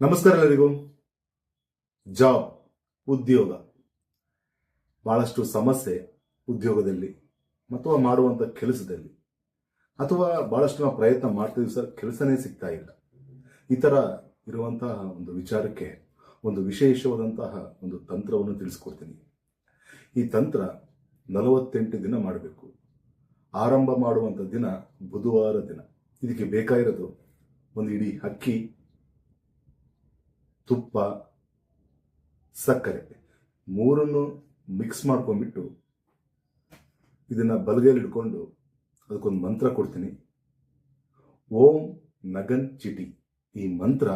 ನಮಸ್ಕಾರ ಎಲ್ಲರಿಗೂ. ಜಾಬ್, ಉದ್ಯೋಗ, ಬಹಳಷ್ಟು ಸಮಸ್ಯೆ ಉದ್ಯೋಗದಲ್ಲಿ ಅಥವಾ ಮಾಡುವಂಥ ಕೆಲಸದಲ್ಲಿ, ಅಥವಾ ಬಹಳಷ್ಟು ನಾವು ಪ್ರಯತ್ನ ಮಾಡ್ತೀವಿ ಸರ್, ಕೆಲಸನೇ ಸಿಗ್ತಾ ಇಲ್ಲ. ಈ ಥರ ಇರುವಂತಹ ಒಂದು ವಿಚಾರಕ್ಕೆ ಒಂದು ವಿಶೇಷವಾದಂತಹ ಒಂದು ತಂತ್ರವನ್ನು ತಿಳಿಸ್ಕೊಡ್ತೀನಿ. ಈ ತಂತ್ರ 48 ದಿನ ಮಾಡಬೇಕು. ಆರಂಭ ಮಾಡುವಂಥ ದಿನ ಬುಧವಾರ ದಿನ. ಇದಕ್ಕೆ ಬೇಕಾಗಿರೋದು ಒಂದು ಇಡೀ ಅಕ್ಕಿ, ತುಪ್ಪ, ಸಕ್ಕರೆ ಮೂರನ್ನು ಮಿಕ್ಸ್ ಮಾಡ್ಕೊಂಡ್ಬಿಟ್ಟು ಇದನ್ನ ಬಲಗೈಲಿ ಇಟ್ಕೊಂಡು ಅದಕ್ಕೊಂದು ಮಂತ್ರ ಕೊಡ್ತೀನಿ. ಓಂ ನಗನ್ ಚಿಟಿ. ಈ ಮಂತ್ರ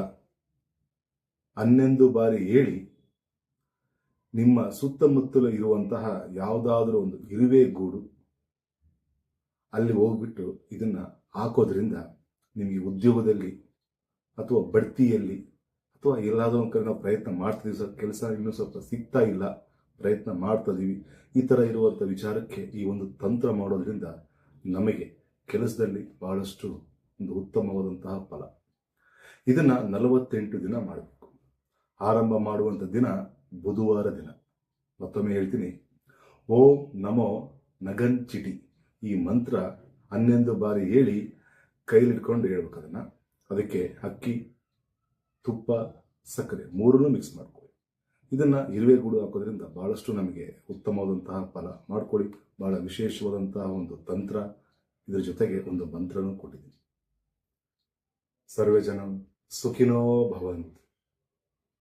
11 ಬಾರಿ ಹೇಳಿ ನಿಮ್ಮ ಸುತ್ತಮುತ್ತಲು ಇರುವಂತಹ ಯಾವುದಾದ್ರೂ ಒಂದು ಇರುವೆ ಗೂಡು ಅಲ್ಲಿ ಹೋಗ್ಬಿಟ್ಟು ಇದನ್ನ ಹಾಕೋದ್ರಿಂದ ನಿಮಗೆ ಉದ್ಯೋಗದಲ್ಲಿ ಅಥವಾ ಬಡ್ತಿಯಲ್ಲಿ ಅಥವಾ ಎಲ್ಲಾದರೂ ಒಂದು ಕಡೆ ನಾವು ಪ್ರಯತ್ನ ಮಾಡ್ತಿದ್ದೀವಿ ಸರ್, ಕೆಲಸ ಇನ್ನೂ ಸ್ವಲ್ಪ ಸಿಗ್ತಾ ಇಲ್ಲ, ಪ್ರಯತ್ನ ಮಾಡ್ತಾ ಇದೀವಿ, ಈ ಥರ ಇರುವಂಥ ವಿಚಾರಕ್ಕೆ ಈ ಒಂದು ತಂತ್ರ ಮಾಡೋದ್ರಿಂದ ನಮಗೆ ಕೆಲಸದಲ್ಲಿ ಬಹಳಷ್ಟು ಒಂದು ಉತ್ತಮವಾದಂತಹ ಫಲ. ಇದನ್ನ 48 ದಿನ ಮಾಡಬೇಕು. ಆರಂಭ ಮಾಡುವಂಥ ದಿನ ಬುಧವಾರ ದಿನ. ಮತ್ತೊಮ್ಮೆ ಹೇಳ್ತೀನಿ, ಓಂ ನಮೋ ನಗನ್ ಚಿಟಿ. ಈ ಮಂತ್ರ 11 ಬಾರಿ ಹೇಳಿ ಕೈಲಿಟ್ಕೊಂಡು ಹೇಳ್ಬೇಕು. ಅದಕ್ಕೆ ಅಕ್ಕಿ, ತುಪ್ಪ, ಸಕ್ಕರೆ ಮೂರನ್ನು ಮಿಕ್ಸ್ ಮಾಡ್ಕೊಳ್ಳಿ. ಇದನ್ನ ಇರುವೆಗೂಡು ಹಾಕೋದ್ರಿಂದ ಬಹಳಷ್ಟು ನಮಗೆ ಉತ್ತಮವಾದಂತಹ ಫಲ. ಮಾಡ್ಕೊಳ್ಳಿ. ಬಹಳ ವಿಶೇಷವಾದಂತಹ ಒಂದು ತಂತ್ರ. ಇದರ ಜೊತೆಗೆ ಒಂದು ಮಂತ್ರನೂ ಕೊಟ್ಟಿದ್ದೀನಿ. ಸರ್ವೇ ಜನ ಸುಖಿನೋ ಭವಂತು.